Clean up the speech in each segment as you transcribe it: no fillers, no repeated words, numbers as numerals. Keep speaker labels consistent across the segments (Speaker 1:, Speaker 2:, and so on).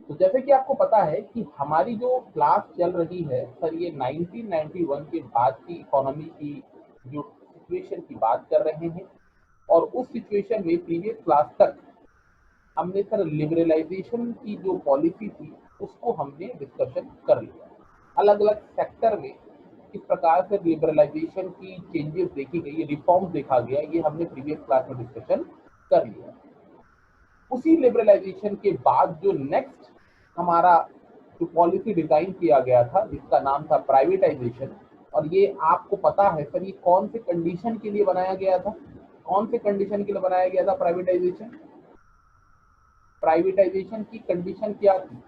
Speaker 1: तो जैसे कि आपको पता है कि हमारी जो क्लास चल रही है सर, ये 1991 के बाद की इकोनॉमी की जो सिचुएशन की बात कर रहे हैं। और उस सिचुएशन में प्रीवियस क्लास तक हमने सर लिबरलाइजेशन की जो पॉलिसी थी उसको हमने डिस्कशन कर लिया। अलग अलग सेक्टर में किस प्रकार से लिबरलाइजेशन की चेंजेस देखी गई, रिफॉर्म्स देखा गया, ये हमने प्रीवियस क्लास में डिस्कशन कर लिया। उसी लिबरलाइजेशन के बाद जो नेक्स्ट हमारा जो पॉलिसी डिजाइन किया गया था जिसका नाम था प्राइवेटाइजेशन। और ये आपको पता है सर, ये कौन से कंडीशन के लिए बनाया गया था? कौन से कंडीशन के लिए बनाया गया था प्राइवेटाइजेशन? प्राइवेटाइजेशन की कंडीशन क्या थी?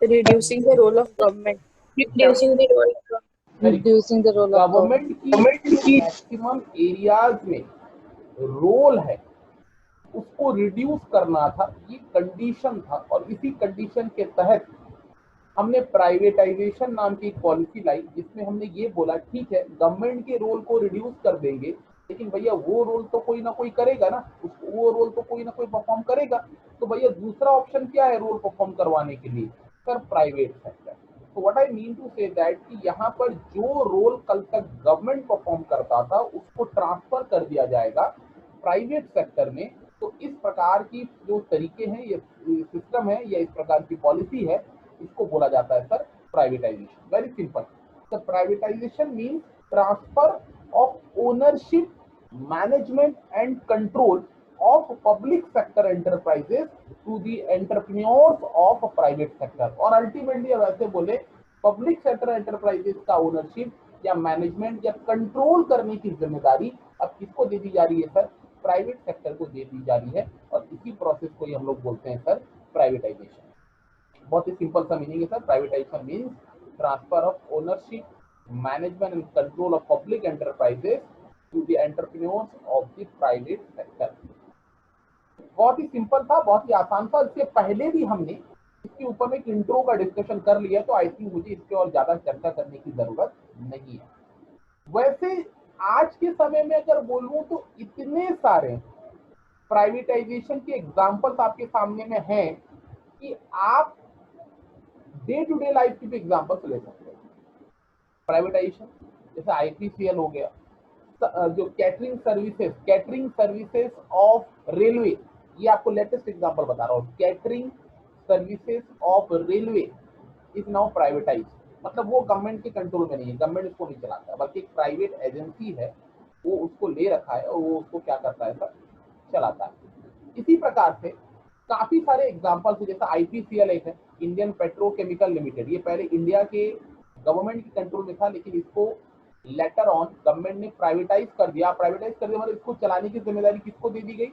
Speaker 2: reducing the role of government.
Speaker 3: reducing the role of
Speaker 2: Reducing the role of
Speaker 1: government
Speaker 2: government.
Speaker 1: की जो मैक्सिमम एरियाज में रोल है उसको रिड्यूस करना था, ये कंडीशन था। और इसी कंडीशन के तहत हमने प्राइवेटाइजेशन नाम की एक पॉलिसी लाई, जिसमें हमने ये बोला ठीक है गवर्नमेंट के रोल को रिड्यूस कर देंगे, लेकिन भैया वो रोल तो कोई ना कोई करेगा ना, उसको वो रोल तो कोई ना कोई परफॉर्म करेगा। तो भैया दूसरा ऑप्शन क्या है रोल परफॉर्म करवाने के लिए? Sir private sector. तो what I mean to say that कि यहाँ पर जो रोल कल तक गवर्नमेंट परफॉर्म करता था उसको ट्रांसफर कर दिया जाएगा प्राइवेट सेक्टर में। तो इस प्रकार की जो तरीके हैं, ये सिस्टम है या इस प्रकार की पॉलिसी है, इसको बोला जाता है sir privatisation. Very simple sir, privatisation means transfer of ownership, management and control of public sector enterprises to the entrepreneurs of private sector. और अल्टीमेटली अब ऐसे बोले, पब्लिक सेक्टर एंटरप्राइजेस का ओनरशिप या मैनेजमेंट या कंट्रोल करने की जिम्मेदारी अब किसको दे दी जा रही है सर? प्राइवेट सेक्टर को दे दी जा रही है। और इसी प्रोसेस को ही हम लोग बोलते हैं सर प्राइवेटाइजेशन। बहुत ही सिंपल सा मीनिंग है sir, privatisation means transfer of ownership, management and control of public enterprises to the entrepreneurs of the private sector. बहुत ही सिंपल था, बहुत ही आसान था। इससे पहले भी हमने इसके ऊपर में एक इंट्रो का डिस्कशन कर लिया, तो आई थिंक मुझे इसके और ज्यादा चर्चा करने की जरूरत नहीं है। वैसे आज के समय में अगर बोलूं तो इतने सारे प्राइवेटाइजेशन के एग्जाम्पल्स आपके सामने में हैं कि आप डे टू डे लाइफ की भी एग्जाम्पल्स ले सकते हैं। प्राइवेटाइजेशन जैसे आईपीसीएल हो गया, जो कैटरिंग सर्विसेज ऑफ रेलवे, ये आपको लेटेस्ट एग्जांपल बता रहा हूँ। Catering services of railway is now privatise, मतलब वो गवर्नमेंट के कंट्रोल में नहीं है, गवर्नमेंट इसको नहीं चलाता, बल्कि एक प्राइवेट एजेंसी है वो उसको ले रखा है और वो उसको क्या करता है सर? चलाता है। इसी प्रकार से काफी सारे एग्जाम्पल्स है, जैसे आईपीसीएल एक है, इंडियन पेट्रोकेमिकल लिमिटेड। ये पहले इंडिया के गवर्नमेंट के कंट्रोल में था, लेकिन इसको लेटर ऑन गवर्नमेंट ने प्राइवेटाइज कर दिया। प्राइवेटाइज कर दिया मतलब इसको चलाने की जिम्मेदारी किसको दे दी गई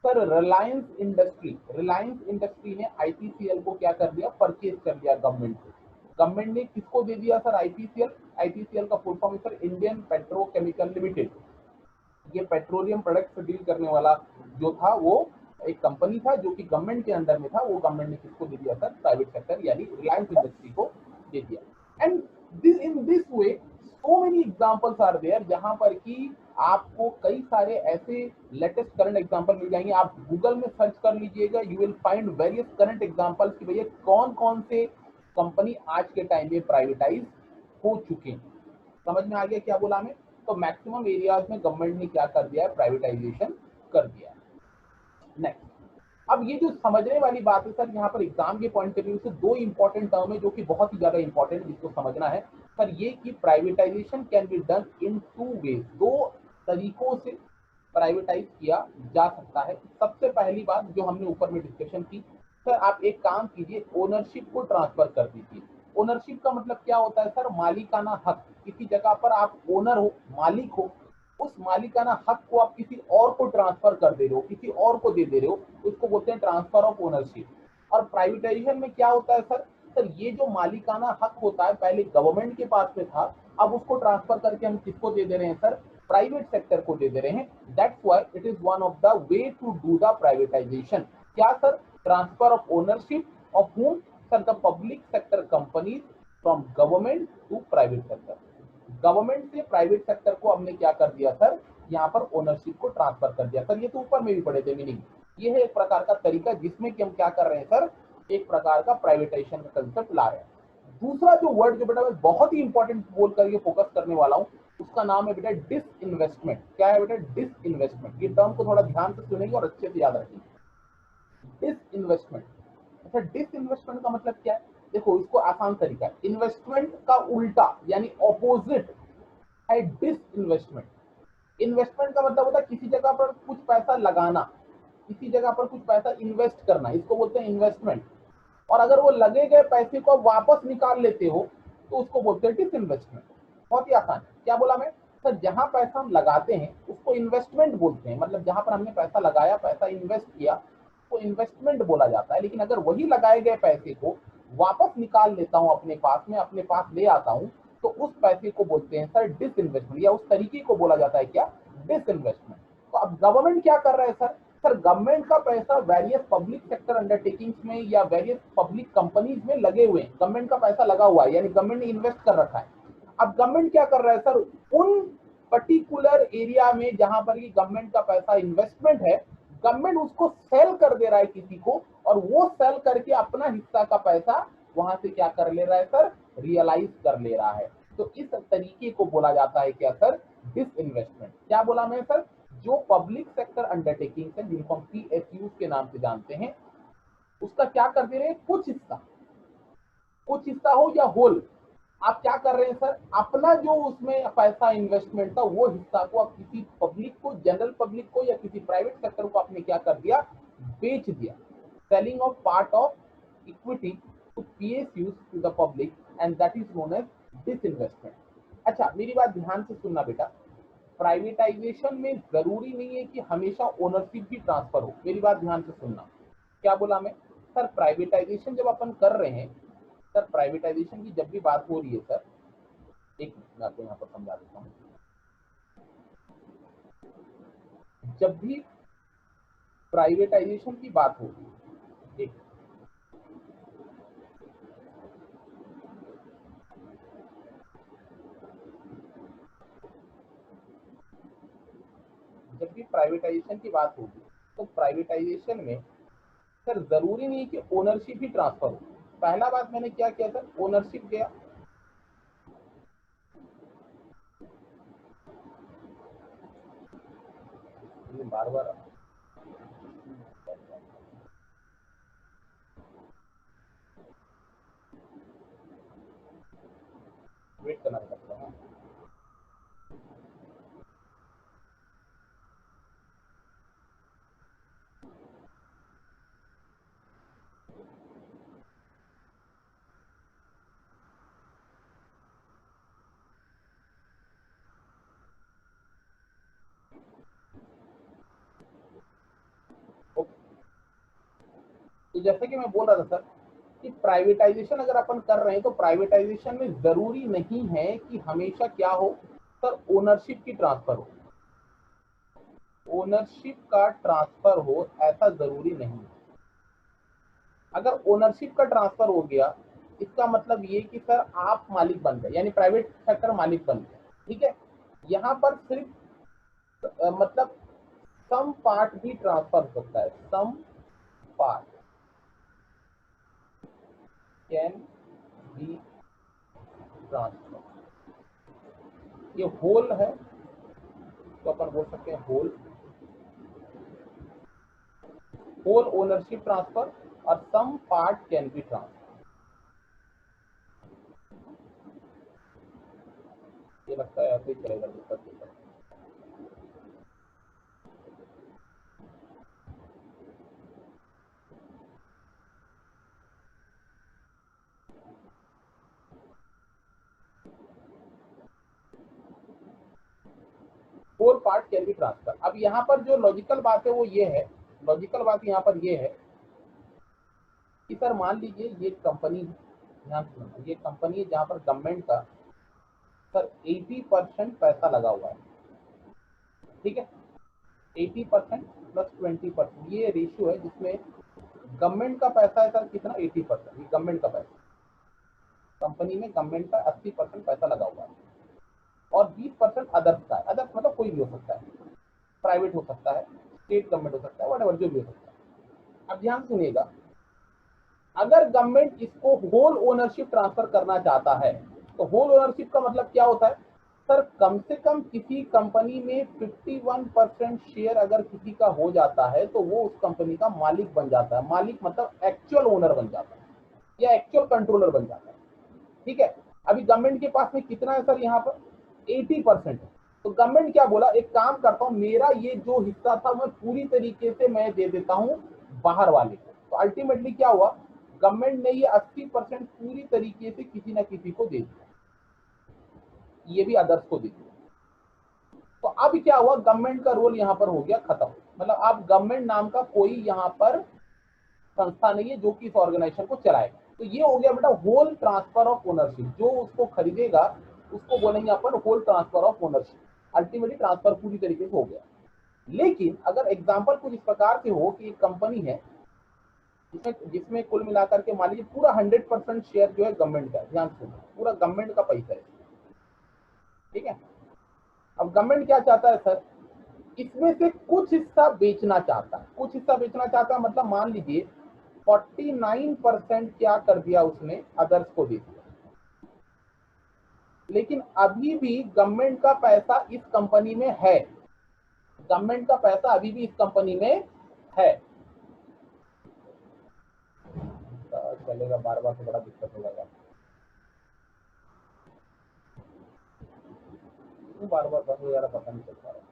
Speaker 1: सर? रिलायंस इंडस्ट्री ने आईपीसीएल को क्या कर दिया? परचेज कर दिया गवर्नमेंट से। गवर्नमेंट ने किसको दे दिया सर? आईपीसीएल का फुल फॉर्म है सर इंडियन पेट्रोकेमिकल लिमिटेड। ये पेट्रोलियम प्रोडक्ट से डील करने वाला जो था वो एक कंपनी था जो कि गवर्नमेंट के अंडर में था। वो गवर्नमेंट ने किसको दे दिया सर? प्राइवेट सेक्टर यानी रिलायंस इंडस्ट्री को दे दिया। And in this way so many examples are there, जहां पर कि आपको कई सारे ऐसे लेटेस्ट करंट एग्जांपल मिल जाएंगे। आप गूगल में सर्च कर लीजिएगा, you will find various current examples कि भैया कौन कौन से कंपनी आज के टाइम में प्राइवेटाइज हो चुके हैं। समझ में आ गया क्या बोला हमें? तो मैक्सिमम एरियाज में गवर्नमेंट ने क्या कर दिया है? प्राइवेटाइजेशन कर दिया है। नेक्स्ट, अब ये जो समझने वाली बात है सर, यहाँ पर एग्जाम के पॉइंट ऑफ व्यू से दो इंपॉर्टेंट टर्म है जो कि बहुत ही ज्यादा इंपॉर्टेंट है, जिसको समझना है सर। ये कि privatisation can be done in two ways, दो तरीकों से प्राइवेटाइज किया जा सकता है। सबसे पहली बात जो हमने ऊपर में डिस्कशन की सर, आप एक काम कीजिए, ओनरशिप को ट्रांसफर कर दीजिए। ओनरशिप का मतलब क्या होता है सर? मालिकाना हक। किसी जगह पर आप ओनर हो, मालिक हो, उस मालिकाना हक को आप किसी और को ट्रांसफर कर दे रहे हो, किसी और को दे दे रहे हो, उसको बोलते हैं ट्रांसफर ऑफ ओनरशिप। और प्राइवेटाइजेशन में क्या होता है सर? सर ये जो मालिकाना हक होता है पहले गवर्नमेंट के पास में था, अब उसको ट्रांसफर करके हम किसको दे दे रहे हैं सर? प्राइवेट सेक्टर को दे दे रहे हैं। That's why it is one of the way to do the privatisation. क्या sir? Transfer of ownership of whom sir? The public sector companies from government to private sector. Government से private sector को हमने क्या कर दिया sir? यहाँ पर ownership को ट्रांसफर कर दिया सर। ये तो ऊपर में भी पढ़े थे मीनिंग। ये है एक प्रकार का तरीका जिसमें कि हम क्या कर रहे हैं सर? एक प्रकार का प्राइवेटाइजेशन का कंसेप्ट ला रहे हैं। दूसरा जो वर्ड जो बेटा मैं बहुत ही इंपॉर्टेंट बोल करके फोकस करने वाला हूँ, उसका नाम है बेटा डिसइन्वेस्टमेंट। क्या है बेटा? डिसइन्वेस्टमेंट। ये टर्म को थोड़ा ध्यान से सुनेंगे और अच्छे से याद रखेंगे। डिसइन्वेस्टमेंट। अच्छा, डिसइन्वेस्टमेंट का मतलब क्या है? देखो, इसको आसान तरीका है, इन्वेस्टमेंट का उल्टा यानी ऑपोजिट है डिसइन्वेस्टमेंट। इन्वेस्टमेंट का मतलब होता है किसी जगह पर कुछ पैसा लगाना, किसी जगह पर कुछ पैसा इन्वेस्ट करना, इसको बोलते हैं इन्वेस्टमेंट। और अगर वो लगे गए पैसे को वापस निकाल लेते हो तो उसको बोलते हैं डिसइन्वेस्टमेंट। बहुत ही आसान है। क्या बोला मैं? सर, जहां पैसा हम लगाते हैं उसको इन्वेस्टमेंट बोलते हैं, मतलब जहां पर हमने पैसा लगाया, पैसा इन्वेस्ट किया, तो इन्वेस्टमेंट बोला जाता है। लेकिन अगर वही लगाए गए पैसे को वापस निकाल लेता हूं अपने पास में, अपने पास ले आता हूं, तो उस पैसे को बोलते हैं सर डिसइन्वेस्टमेंट, या उस तरीके को बोला जाता है क्या? डिसइन्वेस्टमेंट। तो अब गवर्नमेंट क्या कर रहा है सर? सर, गवर्नमेंट का पैसा वेरियस पब्लिक सेक्टर अंडरटेकिंग्स में या वेरियस पब्लिक कंपनीज में लगे हुए हैं, गवर्नमेंट का पैसा लगा हुआ है, यानी गवर्नमेंट ने इन्वेस्ट कर रखा है। अब गवर्नमेंट क्या कर रहा है सर? उन पर्टिकुलर एरिया में जहां पर ये गवर्नमेंट का पैसा इन्वेस्टमेंट है, गवर्नमेंट उसको सेल कर दे रहा है किसी को, और वो सेल करके अपना हिस्सा का पैसा वहां से क्या कर ले रहा है सर? रियलाइज कर ले रहा है। तो इस तरीके को बोला जाता है क्या सर? डिसइन्वेस्टमेंट। क्या बोला मैं सर? जो पब्लिक सेक्टर अंडरटेकिंग है, जिनको हम पीएसयू के नाम से जानते हैं, उसका क्या कर दे रहे हैं? कुछ हिस्सा हो या होल, आप क्या कर रहे हैं सर? अपना जो उसमें पैसा इन्वेस्टमेंट था वो हिस्सा को आप किसी पब्लिक को, जनरल पब्लिक को या किसी प्राइवेट सेक्टर को आपने क्या कर दिया? बेच दिया। Selling off part of equity to PSU to the public, and that is known as disinvestment. अच्छा, मेरी बात ध्यान से सुनना बेटा। प्राइवेटाइजेशन में जरूरी नहीं है कि हमेशा ओनरशिप भी ट्रांसफर हो। मेरी बात ध्यान से सुनना। क्या बोला मैं? सर, प्राइवेटाइजेशन जब अपन कर रहे हैं, सर प्राइवेटाइजेशन की जब भी बात हो रही है सर, एक मिनट मैं आपको यहाँ पर समझा देता हूँ। जब भी प्राइवेटाइजेशन की बात होगी, एक जब भी प्राइवेटाइजेशन की बात होगी, तो प्राइवेटाइजेशन में सर जरूरी नहीं कि ओनरशिप ही ट्रांसफर हो। पहला बात मैंने क्या किया सर? ओनरशिप गया, बार बार वेट करना पड़ता है। तो जैसे कि मैं बोल रहा था सर कि प्राइवेटाइजेशन अगर अपन कर रहे हैं तो प्राइवेटाइजेशन में जरूरी नहीं है कि हमेशा क्या हो सर? ओनरशिप की ट्रांसफर हो। ओनरशिप का ट्रांसफर हो ऐसा जरूरी नहीं। अगर ओनरशिप का ट्रांसफर हो गया, इसका मतलब ये कि सर आप मालिक बन गए, यानी प्राइवेट सेक्टर मालिक बन गए। ठीक है, यहाँ पर सिर्फ मतलब सम पार्ट भी ट्रांसफर हो सकता है। Some part can be transfer. ये होल है तो अपन बोल सकते हैं होल ओनरशिप ट्रांसफर, और some part can be transfer. ये लगता है ऐसे ही चलेगा दिक्कत। Four part can be transfer. अब यहाँ पर जो लॉजिकल बात है वो ये है, लॉजिकल बात यहाँ पर ये है कि सर मान लीजिए ये कंपनी है, ध्यान से सुनना, ये कंपनी है जहाँ पर गवर्नमेंट का सर 80% पैसा लगा हुआ है। ठीक है, 80% प्लस 20%, ये रेशियो है जिसमें गवर्नमेंट का पैसा है सर कितना? 80%। ये गवर्नमेंट का पैसा, कंपनी में गवर्नमेंट का 80% पैसा लगा हुआ है, और 20% अदर्स का है। अदर्स मतलब कोई भी हो सकता है, प्राइवेट हो सकता है, स्टेट गवर्नमेंट हो सकता है, वट जो भी हो सकता है। अब ध्यान सुनिएगा, अगर गवर्नमेंट इसको होल ओनरशिप ट्रांसफर करना चाहता है, तो होल ओनरशिप का मतलब क्या होता है सर? कम से कम किसी कंपनी में 51% शेयर अगर किसी का हो जाता है तो वो उस कंपनी का मालिक बन जाता है। मालिक मतलब एक्चुअल ओनर बन जाता है या एक्चुअल कंट्रोलर बन जाता है। ठीक है, अभी गवर्नमेंट के पास में कितना है सर? यहाँ पर 80% है। तो गवर्नमेंट क्या बोला, एक काम करता हूँ, मेरा ये जो हिस्सा था मैं पूरी तरीके से मैं दे देता हूँ बाहर वाले को। तो अल्टीमेटली क्या हुआ, गवर्नमेंट ने ये 80% पूरी तरीके से किसी ना किसी को दे दिया, ये भी अदर्स को दे दिया। तो अब क्या हुआ, गवर्नमेंट का रोल यहाँ पर हो गया खत्म। मतलब अब गवर्नमेंट नाम का कोई यहाँ पर संस्था नहीं है जो कि इस ऑर्गेनाइजेशन को चलाएगा। तो ये हो गया बेटा होल ट्रांसफर ऑफ ओनरशिप। जो उसको खरीदेगा उसको बोलेंगे अपन whole transfer of ownership. Ultimately transfer पूरी तरीके से हो गया। लेकिन अगर एग्जांपल कुछ इस प्रकार से हो कि एक कंपनी है जिसमें कुल मिलाकर के मान लीजिए पूरा 100% शेयर जो है गवर्नमेंट का, ध्यान सुनो, पूरा गवर्नमेंट का पैसा है। ठीक है, अब गवर्नमेंट क्या चाहता है सर, इसमें से कुछ हिस्सा बेचना चाहता है। कुछ हिस्सा बेचना चाहता है मतलब मान लीजिए 49% क्या कर दिया उसने, अदर्स को दे दिया। लेकिन अभी भी गवर्नमेंट का पैसा इस कंपनी में है, गवर्नमेंट का पैसा अभी भी इस कंपनी में है। चलेगा, बार बार तो बड़ा दिक्कत हो जाएगा, बार बार बंद हो जा रहा, पता नहीं चल पा रहा।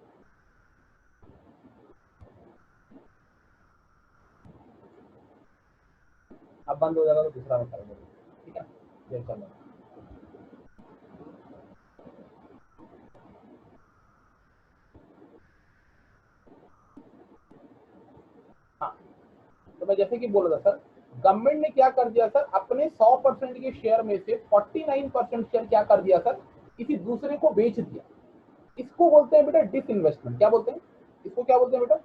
Speaker 1: अब बंद हो जाएगा तो दूसरा में करेंगे। ठीक है, ये चलो। हाँ, तो मैं जैसे कि बोल रहा था सर, गवर्नमेंट ने क्या कर दिया सर, अपने 100% के शेयर में से 49% शेयर क्या कर दिया सर, किसी दूसरे को बेच दिया। इसको बोलते हैं बेटा डिसइन्वेस्टमेंट। क्या बोलते हैं इसको, क्या बोलते हैं बेटा?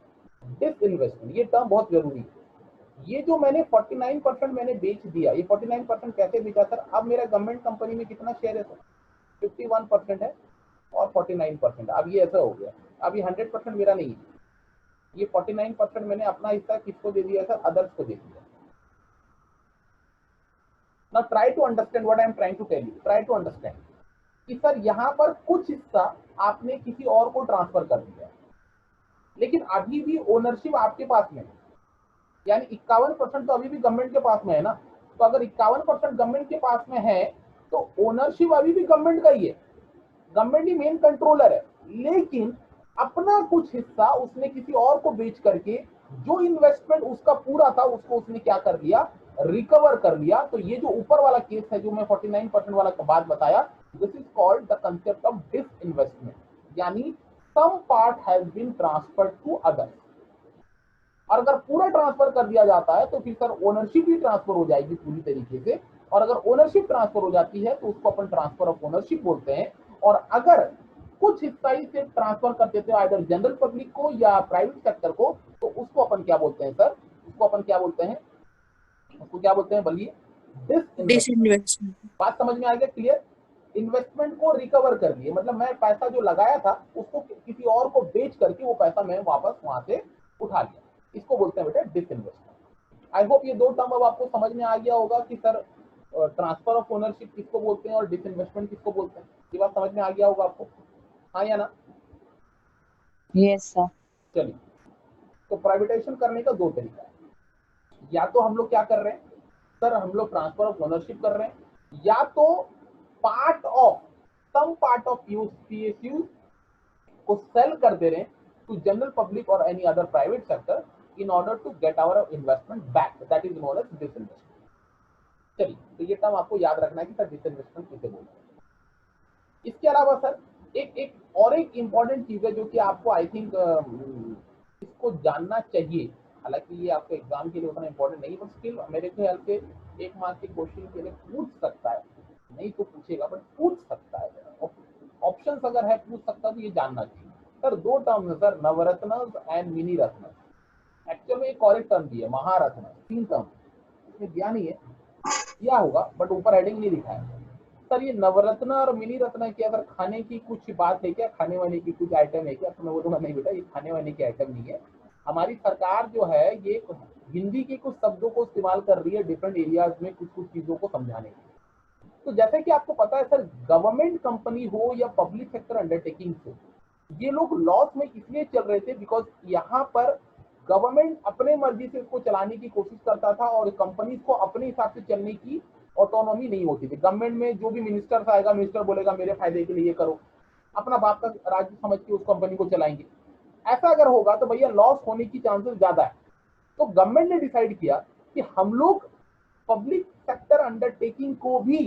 Speaker 1: डिसइन्वेस्टमेंट। ये टर्म बहुत जरूरी है। ये जो मैंने 49% मैंने बेच दिया, ये 49% कैसे बेचा सर? अब मेरा गवर्नमेंट कंपनी में कितना शेयर है सर? 51% है और 49%। अब ये ऐसा हो गया, अब ये 100% मेरा नहीं है, ये 49% मैंने अपना हिस्सा किसको दे दिया सर? अदर्स को दे दिया। Now try to understand what I am trying to tell you. Try to understand कि सर यहाँ पर कुछ हिस्सा आपने किसी और को ट्रांसफर कर दिया, लेकिन अभी भी ओनरशिप आपके पास में है। यानी 51% तो अभी भी गवर्नमेंट के पास में है ना। तो अगर 51% गवर्नमेंट के पास में है तो ओनरशिप अभी भी गवर्नमेंट का ही है, गवर्नमेंट ही मेन कंट्रोलर है। लेकिन अपना कुछ हिस्सा उसने किसी और को बेच करके जो इन्वेस्टमेंट उसका पूरा था उसको उसने क्या कर लिया, रिकवर कर लिया। तो ये जो ऊपर वाला केस है जो मैं 49% वाला बात बताया, this is called the concept of disinvestment. यानी some part has been transferred to others. और अगर पूरा ट्रांसफर कर दिया जाता है तो फिर सर ओनरशिप भी ट्रांसफर हो जाएगी पूरी तरीके से। और अगर ओनरशिप ट्रांसफर हो जाती है तो उसको अपन ट्रांसफर ऑफ ओनरशिप बोलते हैं। और अगर कुछ हिस्सा ही से ट्रांसफर कर देते हो आइदर जनरल पब्लिक को या प्राइवेट सेक्टर को, तो उसको अपन क्या बोलते हैं सर? उसको अपन क्या बोलते हैं? उसको क्या बोलते हैं बोलिए?
Speaker 2: डिसइन्वेस्टमेंट।
Speaker 1: बात समझ में आ गया? क्लियर? इन्वेस्टमेंट को रिकवर कर लिए, मतलब मैं पैसा जो लगाया था उसको किसी और को बेच करके वो पैसा मैं वापस वहां से उठा लिया। इसको बोलते हैं बेटा डिसइन्वेस्टमेंट। आई होप ये दो टर्म अब आपको समझ में आ गया होगा कि सर ट्रांसफर ऑफ ओनरशिप किसको बोलते हैं और डिसइन्वेस्टमेंट किसको बोलते हैं। ये बात समझ में आ गया होगा आपको, हाँ या ना?
Speaker 2: Yes sir.
Speaker 1: चलिए, तो प्राइवेटाइजेशन करने का दो तरीका है। या तो हम लोग क्या कर रहे हैं सर, हम लोग ट्रांसफर ऑफ ओनरशिप कर रहे हैं, या तो part of some part of PSU को सेल कर दे रहे हैं टू जनरल पब्लिक और any other private sector in order to get our investment back. That is known as disinvestment. चलिए, तो ये टर्म आपको याद रखना है कि सर डिसइन्वेस्टमेंट किसे बोलते हैं। इसके अलावा सर एक और एक इंपॉर्टेंट चीज है जो कि आपको आई थिंक इसको जानना चाहिए। हालांकि ये आपके एग्जाम के लिए उतना इंपॉर्टेंट नहीं, बट स्टिल मेरे ख्याल से एक मार्क्स के क्वेश्चन के लिए पूछ सकता है, नहीं तो पूछेगा बट पूछ सकता है। ऑप्शन अगर है पूछ सकता तो ये जानना चाहिए। सर दो टर्म है sir, Navratna and mini Ratna. Actual में एक और टर्म भी है महारत्न, तीन टर्म इसमें दिया नहीं है, दिया होगा बट ऊपर हेडिंग नहीं लिखा है। सर ये नवरत्न और मिनी रत्न की अगर खाने की कुछ बात है क्या, खाने वाने की कुछ आइटम है क्या? तो मैं बोलूंगा नहीं बेटा, ये खाने वाने की आइटम नहीं है, हमारी सरकार जो है ये हिंदी के कुछ शब्दों को इस्तेमाल कर रही है डिफरेंट एरियाज में कुछ कुछ चीजों को समझाने के लिए। तो जैसे कि आपको पता है सर, गवर्नमेंट कंपनी हो या पब्लिक सेक्टर अंडरटेकिंग हो, ये लोग लॉस में इसलिए चल रहे थे बिकॉज यहाँ पर गवर्नमेंट अपने मर्जी से इसको चलाने की कोशिश करता था और कंपनी को अपने हिसाब से चलने की ऑटोनॉमी नहीं होती थी। गवर्नमेंट में जो भी मिनिस्टर आएगा, मिनिस्टर बोलेगा मेरे फायदे के लिए ये करो, अपना बाप का राज्य समझ के उस कंपनी को चलाएंगे। ऐसा अगर होगा तो भैया लॉस होने की चांसेस ज्यादा है। तो गवर्नमेंट ने डिसाइड किया कि हम लोग पब्लिक सेक्टर अंडरटेकिंग को भी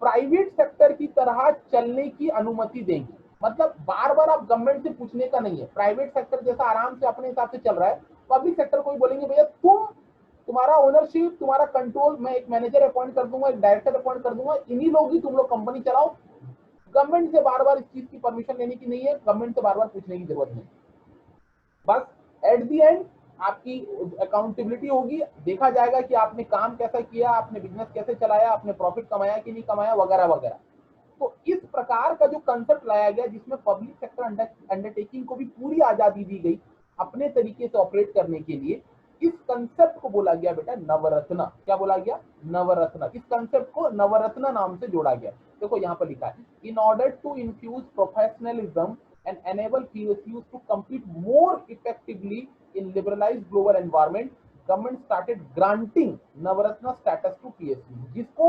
Speaker 1: प्राइवेट सेक्टर की तरह चलने की अनुमति देंगे। मतलब बार बार आप गवर्नमेंट से पूछने का नहीं है, प्राइवेट सेक्टर जैसा आराम से अपने हिसाब से चल रहा है, पब्लिक सेक्टर को भी बोलेंगे भैया तुम्हारा ओनरशिप, तुम्हारा कंट्रोल, मैं एक मैनेजर अपॉइंट कर दूंगा, एक डायरेक्टर अपॉइंट कर दूंगा, इन्हीं लोग ही तुम लोग कंपनी चलाओ। गवर्नमेंट से बार बार इस चीज की परमिशन लेने की नहीं है, गवर्नमेंट से बार बार पूछने की जरूरत नहीं। बस एट दी एंड आपकी अकाउंटेबिलिटी होगी, देखा जाएगा कि आपने काम कैसा किया, आपने बिजनेस कैसे चलाया, आपने प्रॉफिट कमाया कि नहीं कमाया, वगैरह वगैरह। तो इस प्रकार का जो कंसेप्ट लाया गया जिसमें पब्लिक सेक्टर अंडरटेकिंग को भी पूरी आजादी दी गई अपने तरीके से ऑपरेट करने के लिए, इस कंसेप्ट को बोला गया बेटा नवरत्न। क्या बोला गया? नवरत्न। इस कंसेप्ट को नवरत्न नाम से जोड़ा गया। देखो यहाँ पर लिखा है, in order to infuse professionalism and enable PSUs to compete more effectively in liberalized global environment, government started granting Navaratna status to PSU। जिसको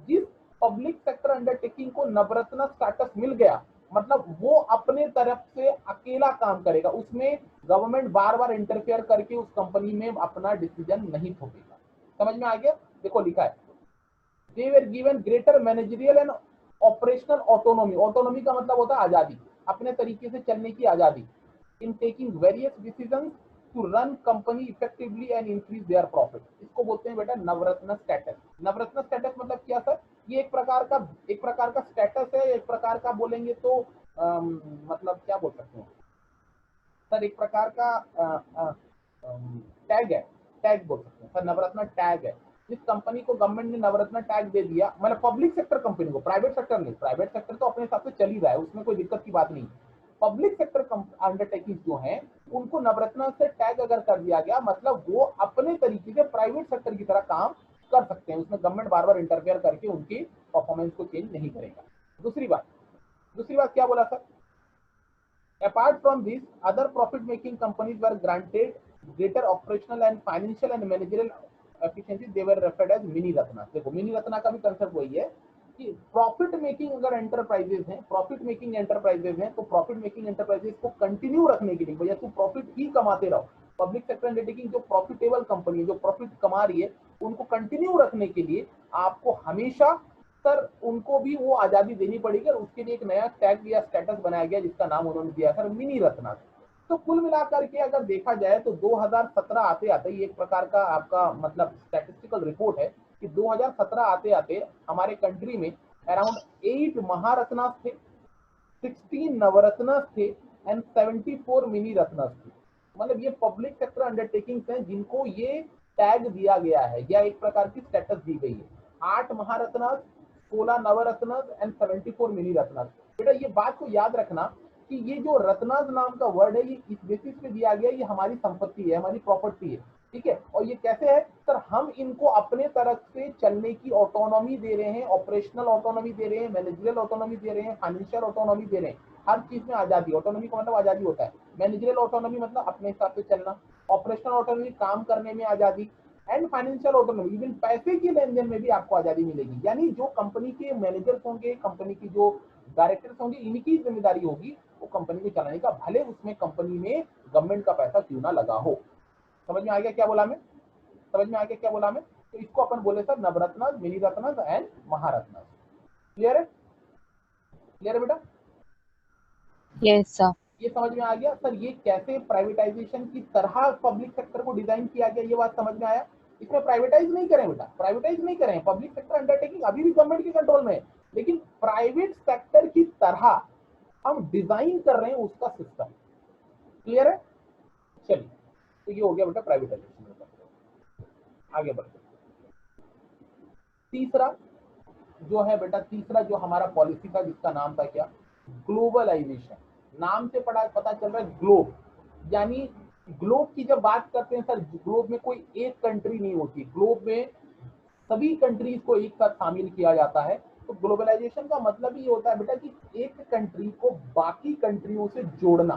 Speaker 1: जिस पब्लिक सेक्टर अंडरटेकिंग को नवरत्न स्टेटस मिल गया, मतलब वो अपने तरफ से अकेला काम करेगा, उसमें गवर्नमेंट बार बार इंटरफेयर करके उस कंपनी में अपना डिसीजन नहीं थोपेगा। समझ में आ गया? देखो लिखा है, they were given greater managerial and operational autonomy। Autonomy का मतलब होता है आजादी, अपने तरीके से चलने की आजादी। In taking various decisions to run company effectively and increase their profit. इसको बोलते हैं बेटा नवरत्न स्टेटस। नवरत्न स्टेटस मतलब क्या सर? ये एक प्रकार का स्टेटस है, एक प्रकार का बोलेंगे तो मतलब क्या बोल सकते हैं सर, एक प्रकार का टैग है, टैग बोल सकते हैं सर, नवरत्न टैग है। जिस कंपनी को गवर्नमेंट ने नवरत्न टैग दे दिया, मतलब पब्लिक सेक्टर कंपनी को, प्राइवेट सेक्टर नहीं, प्राइवेट सेक्टर तो अपने हिसाब से चल ही रहा है, उसमें कोई दिक्कत की बात नहीं। पब्लिक सेक्टर अंडरटेकिंग जो है उनको नवरत्न से टैग अगर कर दिया गया, मतलब वो अपने तरीके से प्राइवेट सेक्टर की तरह काम कर सकते हैं, उसमें गवर्नमेंट बार बार इंटरफेयर करके उनकी परफॉर्मेंस को चेंज नहीं करेगा। दूसरी बात क्या बोला sir? Apart from this, other profit-making companies were granted greater operational and financial and managerial efficiency. They were referred as mini Ratna. देखो मिनी रत्ना का भी कंसेप्ट वही है कि प्रॉफिट मेकिंग अगर एंटरप्राइजेज हैं, तो प्रॉफिट मेकिंग एंटरप्राइजेज को कंटिन्यू रखने के लिए, भैया तू प्रॉफिट ही कमाते रहो। पब्लिक सेक्टर अंडरटेकिंग जो प्रॉफिटेबल कंपनी, जो प्रॉफिट कमा रही है, उनको कंटिन्यू रखने के लिए आपको हमेशा सर उनको भी वो आजादी देनी पड़ेगी, और उसके लिए एक नया टैग या स्टेटस बनाया गया जिसका नाम उन्होंने दिया सर मिनी रत्ना। तो कुल मिलाकर के अगर देखा जाए तो 2017 आते आते ये एक प्रकार का आपका मतलब स्टैटिस्टिकल रिपोर्ट है कि 2017 आते आते हमारे कंट्री में अराउंड 8 महारत्ना थे, 16 नवरत्न थे एंड 74 मिनी रत्न थे। मतलब ये पब्लिक सेक्टर अंडरटेकिंग्स हैं जिनको ये टैग दिया गया है या एक प्रकार की स्टेटस दी गई है। 8 महारत्न, 16 नवरत्न एंड 74 मिनी रत्न। बेटा ये बात को याद रखना कि ये जो रत्नाज नाम का वर्ड है, ये इस बेसिस पे दिया गया, ये हमारी संपत्ति है, हमारी प्रॉपर्टी है, ठीक है। और ये कैसे है सर? हम इनको अपने तरफ से चलने की ऑटोनॉमी दे रहे हैं, ऑपरेशनल ऑटोनॉमी दे रहे हैं, मैनेजरियल ऑटोनॉमी दे रहे हैं, फाइनेंशियल ऑटोनॉमी दे रहे हैं, हर चीज में आजादी। ऑटोनॉमी का मतलब आजादी होता है, मैनेजरियल ऑटोनॉमी मतलब अपने हिसाब से चलना, ऑपरेशनल ऑटोनॉमी काम करने में आजादी, एंड फाइनेंशियल ऑटोनॉमी इवन पैसे की लेन देन में भी आपको आजादी मिलेगी। यानी जो कंपनी के मैनेजर्स होंगे, कंपनी की जो डायरेक्टर्स होंगे, इनकी जिम्मेदारी होगी वो कंपनी को चलाने का, भले उसमें कंपनी में गवर्नमेंट का पैसा क्यों ना लगा हो। समझ में आ गया क्या बोला मैं? तो इसको अपन बोले sir Navratna, mini Ratna and Maharatna. Clear है बेटा?
Speaker 2: Yes sir.
Speaker 1: ये समझ में आ गया सर? ये कैसे प्राइवेटाइजेशन की तरह पब्लिक सेक्टर को डिजाइन किया गया, ये बात समझ में आया? इसमें प्राइवेटाइज नहीं करें बेटा, प्राइवेटाइज नहीं करें। पब्लिक सेक्टर अंडरटेकिंग अभी भी गवर्नमेंट के कंट्रोल में है, लेकिन प्राइवेट सेक्टर की तरह हम डिजाइन कर रहे हैं उसका सिस्टम। क्लियर है? चलिए, तो ये हो गया बेटा प्राइवेटाइजेशन। आगे बढ़ते तीसरा जो है बेटा, तीसरा जो हमारा पॉलिसी था जिसका नाम था क्या? ग्लोबलाइजेशन। नाम से पता चल रहा है ग्लोब, यानी ग्लोब की जब बात करते हैं सर, ग्लोब में कोई एक कंट्री नहीं होती, ग्लोब में सभी कंट्रीज को एक साथ शामिल किया जाता है। तो ग्लोबलाइजेशन का मतलब ये होता है बेटा कि एक कंट्री को बाकी कंट्रियों से जोड़ना,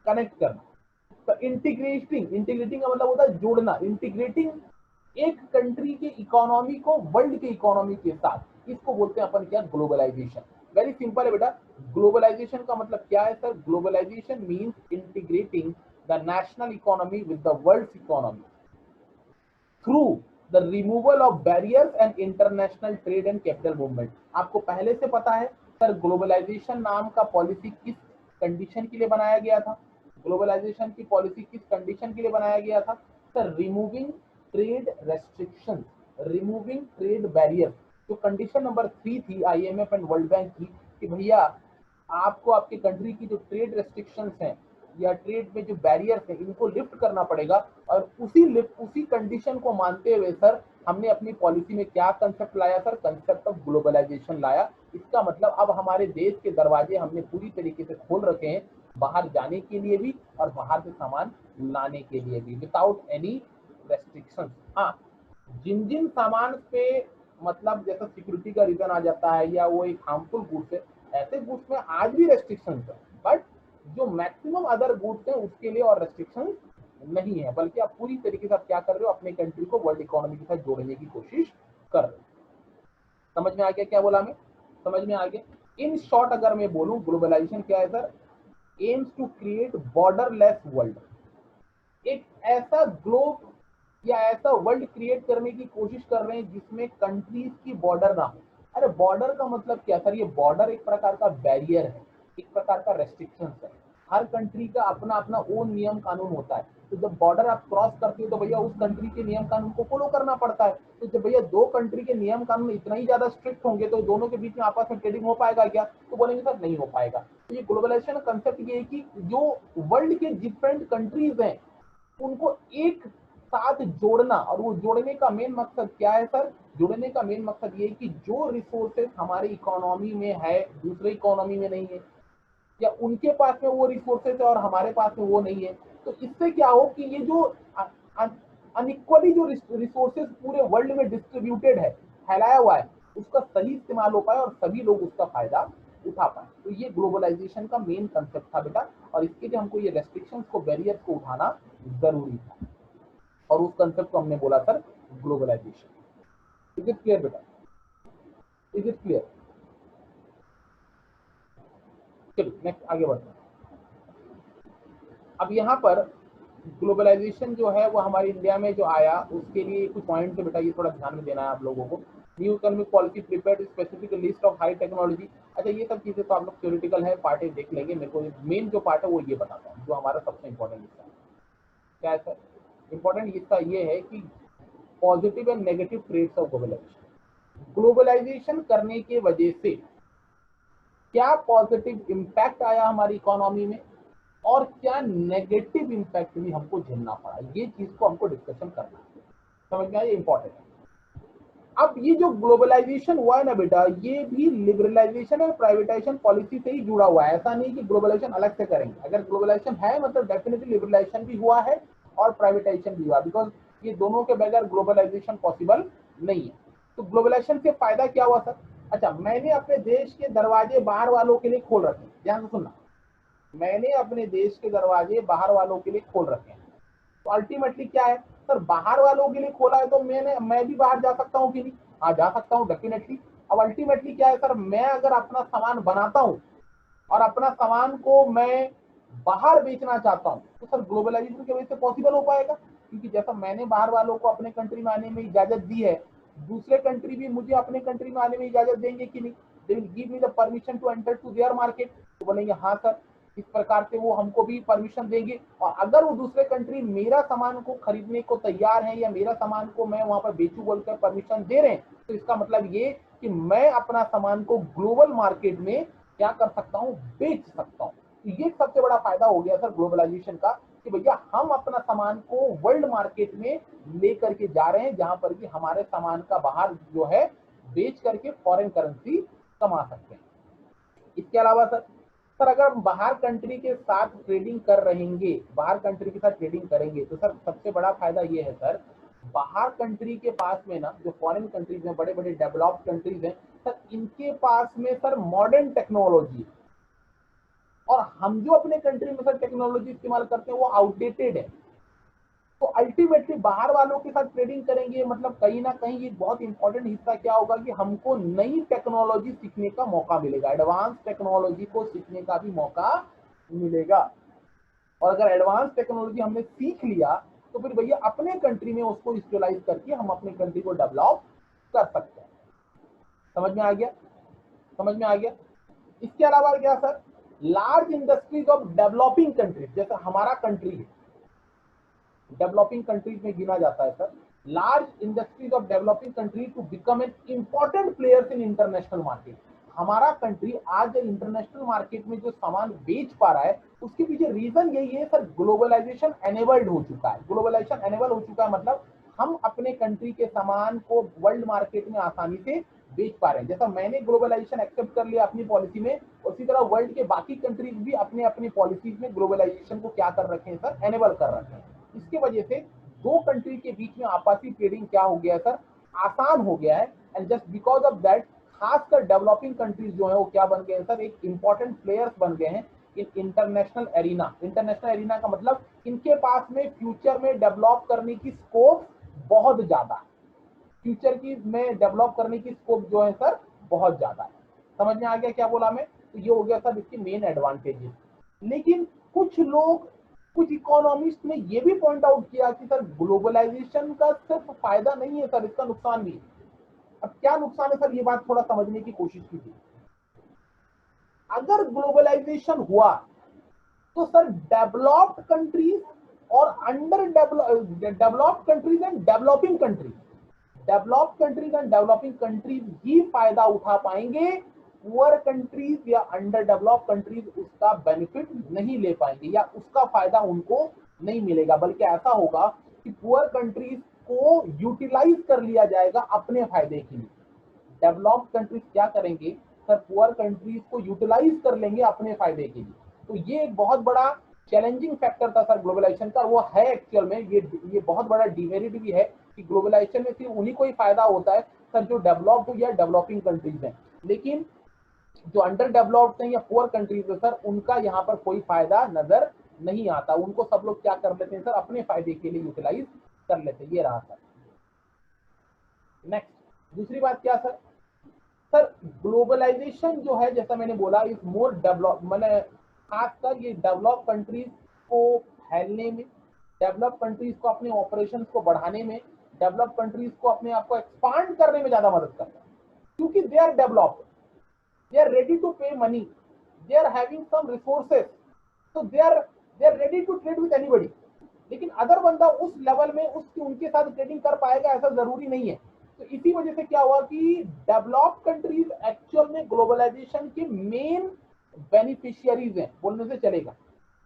Speaker 1: कनेक्ट करना। तो इंटीग्रेटिंग का मतलब होता है जोड़ना, इंटीग्रेटिंग एक कंट्री के इकोनॉमी को वर्ल्ड के इकोनॉमी के साथ, इसको बोलते हैं अपन क्या, ग्लोबलाइजेशन। वेरी सिंपल है बेटा। ग्लोबलाइजेशन का मतलब क्या है sir? Globalisation means integrating the national economy with the world economy through the removal of barriers and international trade and capital movement. आपको पहले से पता है सर, ग्लोबलाइजेशन नाम का पॉलिसी किस कंडीशन के लिए बनाया गया था? ग्लोबलाइजेशन की पॉलिसी किस कंडीशन के लिए बनाया गया था sir? Removing trade restriction, removing trade barrier. जो कंडीशन नंबर 3 थी IMF एंड वर्ल्ड बैंक की, कि भैया आपको आपकी कंट्री की जो ट्रेड रेस्ट्रिक्शंस हैं या ट्रेड में जो बैरियर्स हैं, इनको लिफ्ट करना पड़ेगा। और उसी कंडीशन को मानते हुए सर हमने अपनी पॉलिसी में क्या कंसेप्ट लाया सर? कंसेप्ट ऑफ ग्लोबलाइजेशन लाया। इसका मतलब अब हमारे देश के दरवाजे हमने पूरी तरीके से खोल रखे हैं, बाहर जाने के लिए भी और बाहर से सामान लाने के लिए भी, विदाउट एनी रेस्ट्रिक्शन। हाँ, जिन जिन सामान पे मतलब जैसा सिक्योरिटी का रीजन आ जाता है या वो एक हार्मफुल गुड्स है, ऐसे गुड्स में आज भी रेस्ट्रिक्शन है, बट जो मैक्सिमम अदर गुड्स हैं उसके लिए और रेस्ट्रिक्शन नहीं है, बल्कि आप पूरी तरीके से आप क्या कर रहे हो, अपने कंट्री को वर्ल्ड इकोनॉमी के साथ जोड़ने की कोशिश कर रहे हो। समझ में आ गया क्या बोला मैं? समझ में आ गया? इन शॉर्ट अगर मैं बोलूं, ग्लोबलाइजेशन क्या है sir? Aims to create borderless world. एक ऐसा ग्लोब या ऐसा वर्ल्ड क्रिएट करने की कोशिश कर रहे हैं जिसमें कंट्रीज की बॉर्डर ना हो। अरे बॉर्डर का मतलब क्या सर? ये बॉर्डर एक प्रकार का बैरियर है, एक प्रकार का रेस्ट्रिक्शन है। हर कंट्री का अपना अपना ओन नियम कानून होता है। तो जब बॉर्डर आप क्रॉस करते हो तो भैया उस कंट्री के नियम कानून को फॉलो करना पड़ता है। तो जब भैया दो कंट्री के नियम कानून इतना ही ज्यादा स्ट्रिक्ट होंगे तो दोनों के बीच में आपस में ट्रेडिंग हो पाएगा क्या? तो बोलेंगे सर नहीं हो पाएगा। तो ये ग्लोबलाइजेशन का कंसेप्ट ये है कि जो वर्ल्ड के डिफरेंट कंट्रीज हैं उनको एक साथ जोड़ना। और वो जोड़ने का मेन मकसद क्या है सर? जोड़ने का मेन मकसद ये है कि जो रिसोर्सेज हमारे इकोनॉमी में है दूसरे इकोनॉमी में नहीं है, या उनके पास में वो रिसोर्सेज है और हमारे पास में वो नहीं है, तो इससे क्या हो कि ये जो अनइक्वली जो रिसोर्सेज पूरे वर्ल्ड में डिस्ट्रीब्यूटेड है, फैलाया हुआ है, उसका सही इस्तेमाल हो पाए और सभी लोग उसका फायदा उठा पाए। तो ये ग्लोबलाइजेशन का मेन कंसेप्ट था बेटा, और इसके लिए हमको ये रेस्ट्रिक्शंस को, बैरियर्स को उठाना जरूरी था, और उस कंसेप्ट को हमने बोला sir globalisation. Is it clear बेटा? Is it clear? चलिए नेक्स्ट आगे बढ़ते हैं। अब यहाँ पर ग्लोबलाइजेशन जो है वो हमारे इंडिया में जो आया उसके लिए कुछ पॉइंट बेटा ये थोड़ा ध्यान में देना है आप लोगों को। New economic policy prepared specific list of high technology. अच्छा ये सब चीजें तो आप लोग थ्योरेटिकल है, पार्ट देख लेंगे। मेरे को मेन जो पार्ट है वो ये बताता हूँ, जो हमारा सबसे इंपॉर्टेंट हिस्सा है। क्या है सर? इंपॉर्टेंट हिस्सा ये है कि positive and negative trades of globalisation. Globalisation करने के वजह से क्या पॉजिटिव इंपैक्ट आया हमारी इकोनॉमी में और क्या नेगेटिव इंपैक्ट भी हमको झेलना पड़ा, ये चीज को हमको डिस्कशन करना है। समझ में आया? ये इंपॉर्टेंट है। अब ये जो ग्लोबलाइजेशन हुआ है ना बेटा, ये भी लिबरलाइजेशन और प्राइवेटाइजेशन पॉलिसी से ही जुड़ा हुआ है। ऐसा नहीं कि ग्लोबलाइजेशन अलग से करेंगे। अगर ग्लोबलाइजेशन है मतलब डेफिनेटली लिबरलाइजेशन भी हुआ है और प्राइवेटाइजेशन भी हुआ, बिकॉज ये दोनों के बगैर ग्लोबलाइजेशन पॉसिबल नहीं है। तो ग्लोबलाइजेशन से फायदा क्या हुआ सर? अच्छा, मैंने अपने देश के दरवाजे बाहर वालों के लिए खोल रखे हैं। ध्यान से सुनना, मैंने अपने देश के दरवाजे बाहर वालों के लिए खोल रखे हैं। तो अल्टीमेटली क्या है सर? बाहर वालों के लिए खोला है तो मैं भी बाहर जा सकता हूँ कि नहीं? हाँ जा सकता हूँ डेफिनेटली। अब अल्टीमेटली क्या है सर? मैं अगर अपना सामान बनाता हूँ और अपना सामान को मैं बाहर बेचना चाहता हूँ तो सर ग्लोबलाइजेशन की वजह से पॉसिबल हो पाएगा, क्योंकि जैसा मैंने बाहर वालों को अपने कंट्री में आने में इजाजत दी है, दूसरे कंट्री भी मुझे अपने कंट्री में आने में इजाजत देंगे कि नहीं? They will give me the permission to enter to their market. तो बोलेंगे हाँ सर, इस प्रकार से वो हमको भी परमिशन देंगे। और अगर वो दूसरे कंट्री मेरा सामान को खरीदने को तैयार है या मेरा सामान को मैं वहां पर बेचू बोलकर परमिशन दे रहे हैं, तो इसका मतलब ये कि मैं अपना सामान को ग्लोबल मार्केट में क्या कर सकता हूँ? बेच सकता हूँ। तो ये सबसे बड़ा फायदा हो गया सर ग्लोबलाइजेशन का, कि भैया हम अपना सामान को वर्ल्ड मार्केट में लेकर के जा रहे हैं, जहां पर कि हमारे सामान का बाहर जो है बेच करके फॉरेन करेंसी कमा सकते हैं। इसके अलावा सर सर अगर हम बाहर कंट्री के साथ ट्रेडिंग कर रहेंगे, बाहर कंट्री के साथ ट्रेडिंग करेंगे तो सर सबसे बड़ा फायदा ये है सर, बाहर कंट्री के पास में ना, जो फॉरेन कंट्रीज हैं, बड़े बड़े डेवलप्ड कंट्रीज हैं सर, इनके पास में सर मॉडर्न टेक्नोलॉजी, और हम जो अपने कंट्री में सर टेक्नोलॉजी इस्तेमाल करते हैं वो आउटडेटेड है। तो अल्टीमेटली बाहर वालों के साथ ट्रेडिंग करेंगे मतलब कहीं ना कहीं ये बहुत इंपॉर्टेंट हिस्सा क्या होगा कि हमको नई टेक्नोलॉजी सीखने का मौका मिलेगा, एडवांस टेक्नोलॉजी को सीखने का भी मौका मिलेगा। और अगर एडवांस टेक्नोलॉजी हमने सीख लिया तो फिर भैया अपने कंट्री में उसको यूटिलाइज करके हम अपने कंट्री को डेवलप कर सकते हैं। समझ में आ गया? समझ में आ गया? इसके अलावा क्या sir, large industries of developing countries, जैसे हमारा कंट्री है डेवलपिंग कंट्रीज में गिना जाता है sir, large industries of developing country to become an important players in international market. हमारा कंट्री आज इंटरनेशनल मार्केट में जो सामान बेच पा रहा है उसके पीछे रीजन यही है सर, ग्लोबलाइजेशन एनेबल्ड हो चुका है। ग्लोबलाइजेशन एनेबल हो चुका है मतलब हम अपने कंट्री के सामान को वर्ल्ड मार्केट में आसानी से बेच पा रहे हैं। जैसा मैंने ग्लोबलाइजेशन एक्सेप्ट कर लिया अपनी पॉलिसी में, उसी तरह वर्ल्ड के बाकी कंट्रीज भी अपने अपनी पॉलिसीज में ग्लोबलाइजेशन को क्या कर रखे हैं सर, एनेबल कर रखे हैं। इसकी वजह से दो कंट्री के बीच में आपसी ट्रेडिंग क्या हो गया सर, आसान हो गया है। And just because of that खासकर डेवलपिंग कंट्रीज जो है वो क्या बन गए हैं सर, एक इंपॉर्टेंट प्लेयर्स बन गए हैं in international arena. International arena का मतलब इनके पास में फ्यूचर में डेवलप करने की स्कोप बहुत ज्यादा है, फ्यूचर की में डेवलप करने की स्कोप जो है सर बहुत ज्यादा है। समझ में आ गया क्या बोला मैं? तो ये हो गया सर इसकी मेन एडवांटेजेस। लेकिन कुछ लोग, कुछ इकोनॉमिस्ट ने ये भी पॉइंट आउट किया कि सर ग्लोबलाइजेशन का सिर्फ फायदा नहीं है सर, इसका नुकसान भी है। अब क्या नुकसान है सर, ये बात थोड़ा समझने की कोशिश कीजिए। अगर ग्लोबलाइजेशन हुआ तो सर डेवलप्ड कंट्रीज और underdeveloped countries and developing countries, developed countries and developing countries ही फायदा उठा पाएंगे, पुअर कंट्रीज या अंडर डेवलप्ड कंट्रीज उसका बेनिफिट नहीं ले पाएंगे या उसका फायदा उनको नहीं मिलेगा। बल्कि ऐसा होगा कि पुअर कंट्रीज को यूटिलाइज कर लिया जाएगा अपने फायदे के लिए। डेवलप्ड कंट्रीज क्या करेंगे सर, पुअर कंट्रीज को यूटिलाइज कर लेंगे अपने फायदे के लिए। तो ये एक बहुत बड़ा चैलेंजिंग फैक्टर था सर ग्लोबलाइजेशन का, वो है एक्चुअल में ये बहुत बड़ा डिमेरिट भी है कि ग्लोबलाइजेशन में सिर्फ उन्हीं को ही फायदा होता है सर जो डेवलप्ड या डेवलपिंग कंट्रीज हैं, लेकिन जो अंडर डेवलप्ड हैं या पुअर कंट्रीज है सर उनका यहाँ पर कोई फायदा नजर नहीं आता। उनको सब लोग क्या कर लेते हैं सर, अपने फायदे के लिए यूटिलाइज कर लेते हैं। ये रहा सर। नेक्स्ट दूसरी बात क्या सर, सर ग्लोबलाइजेशन जो है जैसा मैंने बोला इज मोर डेवलप, मैंने खासकर ये डेवलप कंट्रीज को फैलने में, डेवलप कंट्रीज को अपने ऑपरेशंस को बढ़ाने में, डेवलप कंट्रीज को अपने आप को एक्सपांड करने में ज्यादा मदद करता है, क्योंकि they are developed, they are ready to pay money, they are having some resources, so they are ready to trade with anybody। लेकिन अदर बंदा उस लेवल में उनके साथ ट्रेडिंग कर पाएगा ऐसा जरूरी नहीं है। तो इसी वजह से क्या हुआ कि डेवलप्ड कंट्रीज एक्चुअल में ग्लोबलाइजेशन के मेन बेनिफिशियरीज हैं बोलने से चलेगा।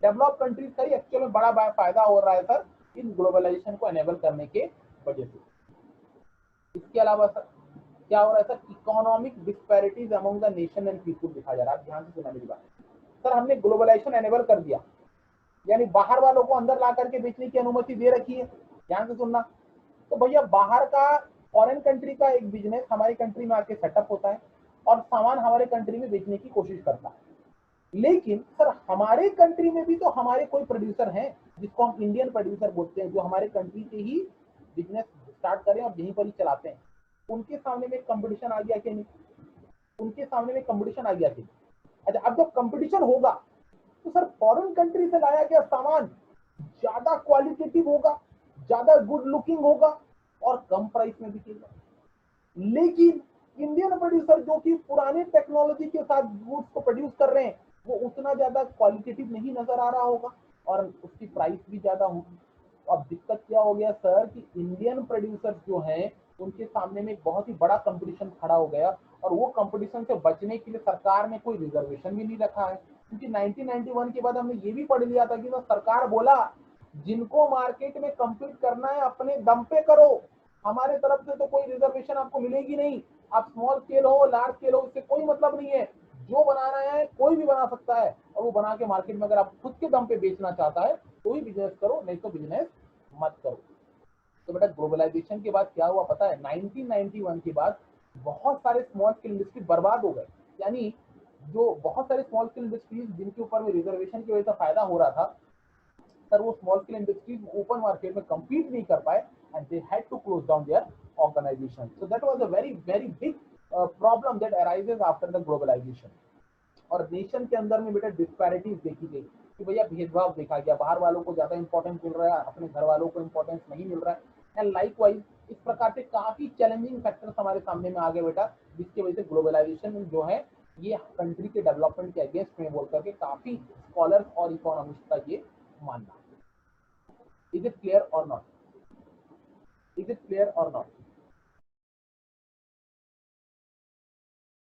Speaker 1: डेवलप्ड कंट्रीज का ही एक्चुअल में बड़ा फायदा हो रहा है सर इन ग्लोबलाइजेशन को एनेबल करने के वजह से। इसके अलावा सर क्या हो रहा है sir, economic disparities among the nation and people दिखा जा रहा है। आप ध्यान से सुना मेरी बात सर, हमने ग्लोबलाइजेशन एनेबल कर दिया, यानी बाहर वालों को अंदर ला करके बेचने की अनुमति दे रखी है। ध्यान से सुनना, तो भैया बाहर का फॉरेन कंट्री का एक बिजनेस हमारी कंट्री में आके सेटअप होता है और सामान हमारे कंट्री में बेचने की कोशिश करता है। लेकिन सर हमारे कंट्री में भी तो हमारे कोई प्रोड्यूसर हैं जिसको हम इंडियन प्रोड्यूसर बोलते हैं, जो हमारे कंट्री के ही बिजनेस स्टार्ट करें और यहीं पर ही चलाते हैं। उनके सामने में कंपटीशन आ गया कि नहीं, उनके सामने में कंपटीशन आ गया कि नहीं? अच्छा, अब जब कंपटीशन होगा तो सर फॉरेन कंट्री से लाया गया सामान ज्यादा क्वालिटेटिव होगा, ज्यादा गुड लुकिंग होगा और कम प्राइस में बिकेगा। लेकिन इंडियन प्रोड्यूसर जो कि पुराने टेक्नोलॉजी के साथ गुड्स को प्रोड्यूस कर रहे हैं वो उतना ज्यादा क्वालिटेटिव नहीं नजर आ रहा होगा और उसकी प्राइस भी ज्यादा होगी। अब दिक्कत क्या हो गया सर कि इंडियन प्रोड्यूसर्स जो हैं उनके सामने में एक बहुत ही बड़ा कंपटीशन खड़ा हो गया और वो कंपटीशन से बचने के लिए सरकार ने कोई रिजर्वेशन भी नहीं रखा है। क्योंकि 1991 के बाद हमने ये भी पढ़ लिया था कि तो सरकार बोला जिनको मार्केट में कम्पीट करना है अपने दम पे करो, हमारे तरफ से तो कोई रिजर्वेशन आपको मिलेगी नहीं। आप स्मॉल स्केल हो लार्ज स्केल हो इससे कोई मतलब नहीं है, जो बना रहे हैं कोई भी बना सकता है, और वो बना के मार्केट में अगर आप खुद के दम पे बेचना चाहता है तो ही बिजनेस करो, नहीं तो बिजनेस मत करो। तो बेटा ग्लोबलाइजेशन के बाद क्या हुआ पता है, 1991 के बाद बहुत सारे स्मॉल स्केल इंडस्ट्री बर्बाद हो गए। यानी जो बहुत सारे स्मॉल स्केल इंडस्ट्रीज जिनके ऊपर में रिजर्वेशन की वजह से फायदा हो रहा था, सर वो small scale industries open market में compete नहीं कर पाए, and they had to close down their organisation. So that was a very very big problem that arises after the globalisation. और नेशन के अंदर में बेटा डिस्पैरिटीज देखी गई कि भैया भेदभाव देखा गया, बाहर वालों को ज्यादा इंपॉर्टेंस मिल रहा है, अपने घर वालों को इंपॉर्टेंस नहीं मिल रहा है। एंड लाइकवाइज इस प्रकार से काफी चैलेंजिंग फैक्टर्स हमारे सामने में आ गए बेटा, जिसकी वजह से ग्लोबलाइजेशन जो है ये कंट्री के डेवलपमेंट के अगेंस्ट में बोल करके काफी स्कॉलर्स और इकोनॉमिस्ट का ये मानना। इज इट क्लियर और नॉट? इज इट क्लियर और नॉट?